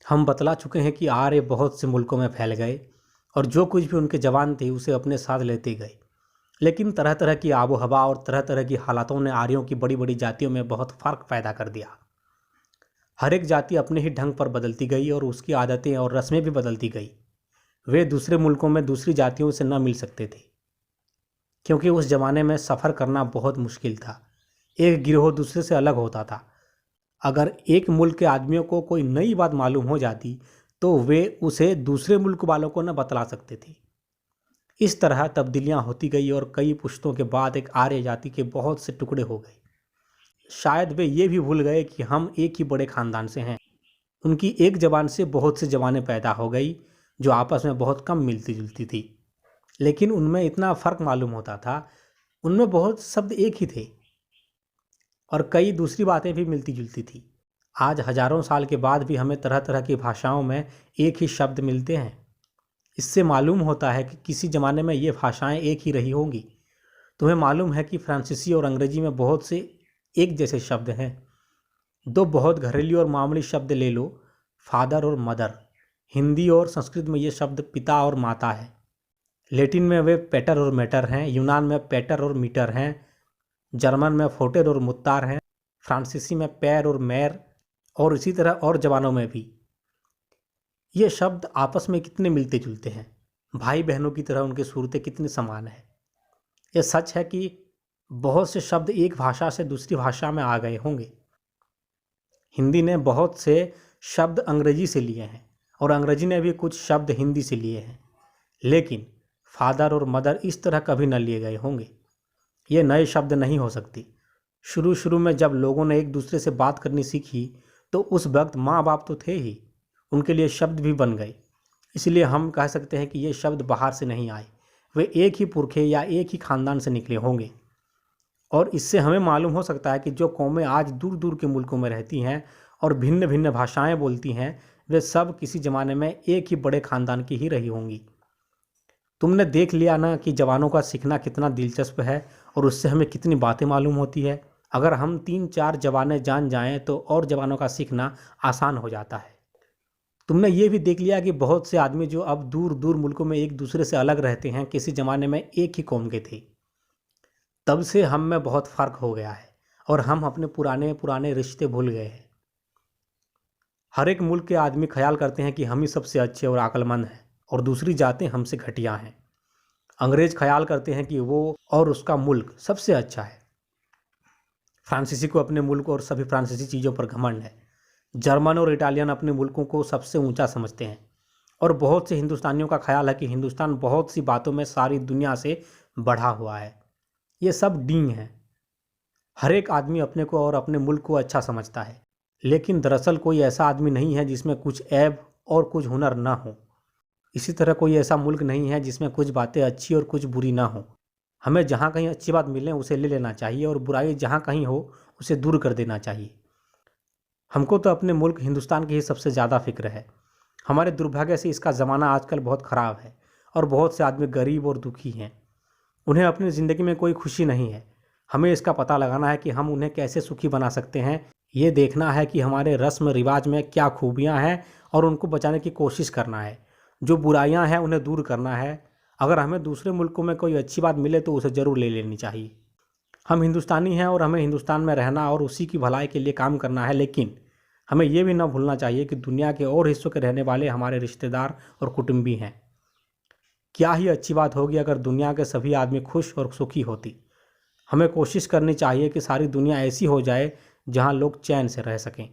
हम बतला चुके हैं कि आर्य बहुत से मुल्कों में फैल गए और जो कुछ भी उनके जवान थे उसे अपने साथ लेते गए। लेकिन तरह तरह की आबो हवा और तरह तरह की हालातों ने आर्यों की बड़ी बड़ी जातियों में बहुत फ़र्क पैदा कर दिया। हर एक जाति अपने ही ढंग पर बदलती गई और उसकी आदतें और रस्में भी बदलती गई। वे दूसरे मुल्कों में दूसरी जातियों से न मिल सकते थे, क्योंकि उस ज़माने में सफ़र करना बहुत मुश्किल था। एक गिरोह दूसरे से अलग होता था। अगर एक मुल्क के आदमियों को कोई नई बात मालूम हो जाती तो वे उसे दूसरे मुल्क वालों को न बतला सकते थे। इस तरह तब्दीलियां होती गई और कई पुश्तों के बाद एक आर्य जाति के बहुत से टुकड़े हो गए। शायद वे ये भी भूल गए कि हम एक ही बड़े ख़ानदान से हैं। उनकी एक ज़बान से बहुत सी ज़बानें पैदा हो गई जो आपस में बहुत कम मिलती जुलती थी, लेकिन उनमें इतना फ़र्क मालूम होता था। उनमें बहुत शब्द एक ही थे और कई दूसरी बातें भी मिलती जुलती थी। आज हज़ारों साल के बाद भी हमें तरह तरह की भाषाओं में एक ही शब्द मिलते हैं। इससे मालूम होता है कि किसी ज़माने में ये भाषाएं एक ही रही होंगी। तुम्हें मालूम है कि फ्रांसीसी और अंग्रेजी में बहुत से एक जैसे शब्द हैं। दो बहुत घरेलू और मामूली शब्द ले लो, फादर और मदर। हिंदी और संस्कृत में ये शब्द पिता और माता है। लैटिन में वे पेटर और मेटर हैं। यूनान में पेटर और मीटर हैं। जर्मन में फोटर और मुत्तार हैं। फ्रांसीसी में पैर और मैर, और इसी तरह और ज़बानों में भी। ये शब्द आपस में कितने मिलते जुलते हैं। भाई बहनों की तरह उनकी सूरतें कितनी समान है। यह सच है कि बहुत से शब्द एक भाषा से दूसरी भाषा में आ गए होंगे। हिंदी ने बहुत से शब्द अंग्रेजी से लिए हैं और अंग्रेजी ने भी कुछ शब्द हिंदी से लिए हैं, लेकिन फादर और मदर इस तरह कभी न लिए गए होंगे। ये नए शब्द नहीं हो सकती। शुरू शुरू में जब लोगों ने एक दूसरे से बात करनी सीखी तो उस वक्त माँ बाप तो थे ही, उनके लिए शब्द भी बन गए। इसलिए हम कह सकते हैं कि ये शब्द बाहर से नहीं आए, वे एक ही पुरखे या एक ही ख़ानदान से निकले होंगे। और इससे हमें मालूम हो सकता है कि जो कौमें आज दूर दूर के मुल्कों में रहती हैं और भिन्न भिन्न भाषाएं बोलती हैं, वे सब किसी ज़माने में एक ही बड़े ख़ानदान की ही रही होंगी। तुमने देख लिया ना कि जवानों का सीखना कितना दिलचस्प है और उससे हमें कितनी बातें मालूम होती है। अगर हम 3-4 ज़बानें जान जाएं तो और ज़बानों का सीखना आसान हो जाता है। तुमने ये भी देख लिया कि बहुत से आदमी जो अब दूर दूर मुल्कों में एक दूसरे से अलग रहते हैं, किसी ज़माने में एक ही कौम के थे। तब से हम में बहुत फ़र्क हो गया है और हम अपने पुराने पुराने रिश्ते भूल गए हैं। हर एक मुल्क के आदमी ख्याल करते हैं कि हम ही सबसे अच्छे और अक्लमंद हैं और दूसरी जातें हमसे घटिया हैं। अंग्रेज़ ख्याल करते हैं कि वो और उसका मुल्क सबसे अच्छा है। फ्रांसीसी को अपने मुल्क और सभी फ्रांसीसी चीज़ों पर घमंड है। जर्मन और इटालियन अपने मुल्कों को सबसे ऊंचा समझते हैं और बहुत से हिंदुस्तानियों का ख्याल है कि हिंदुस्तान बहुत सी बातों में सारी दुनिया से बढ़ा हुआ है। ये सब डींग है। हर एक आदमी अपने को और अपने मुल्क को अच्छा समझता है, लेकिन दरअसल कोई ऐसा आदमी नहीं है जिसमें कुछ ऐब और कुछ हुनर ना हो। इसी तरह कोई ऐसा मुल्क नहीं है जिसमें कुछ बातें अच्छी और कुछ बुरी ना हो। हमें जहाँ कहीं अच्छी बात मिले उसे ले लेना चाहिए और बुराई जहाँ कहीं हो उसे दूर कर देना चाहिए। हमको तो अपने मुल्क हिंदुस्तान की ही सबसे ज़्यादा फिक्र है। हमारे दुर्भाग्य से इसका ज़माना आजकल बहुत ख़राब है और बहुत से आदमी गरीब और दुखी हैं। उन्हें अपनी ज़िंदगी में कोई खुशी नहीं है। हमें इसका पता लगाना है कि हम उन्हें कैसे सुखी बना सकते हैं। ये देखना है कि हमारे रस्म रिवाज में क्या खूबियाँ हैं और उनको बचाने की कोशिश करना है। जो बुराइयाँ हैं उन्हें दूर करना है। अगर हमें दूसरे मुल्कों में कोई अच्छी बात मिले तो उसे ज़रूर ले लेनी चाहिए। हम हिंदुस्तानी हैं और हमें हिंदुस्तान में रहना और उसी की भलाई के लिए काम करना है, लेकिन हमें ये भी ना भूलना चाहिए कि दुनिया के और हिस्सों के रहने वाले हमारे रिश्तेदार और कुटुंबी हैं। क्या ही अच्छी बात होगी अगर दुनिया के सभी आदमी खुश और सुखी होती। हमें कोशिश करनी चाहिए कि सारी दुनिया ऐसी हो जाए जहां लोग चैन से रह सकें।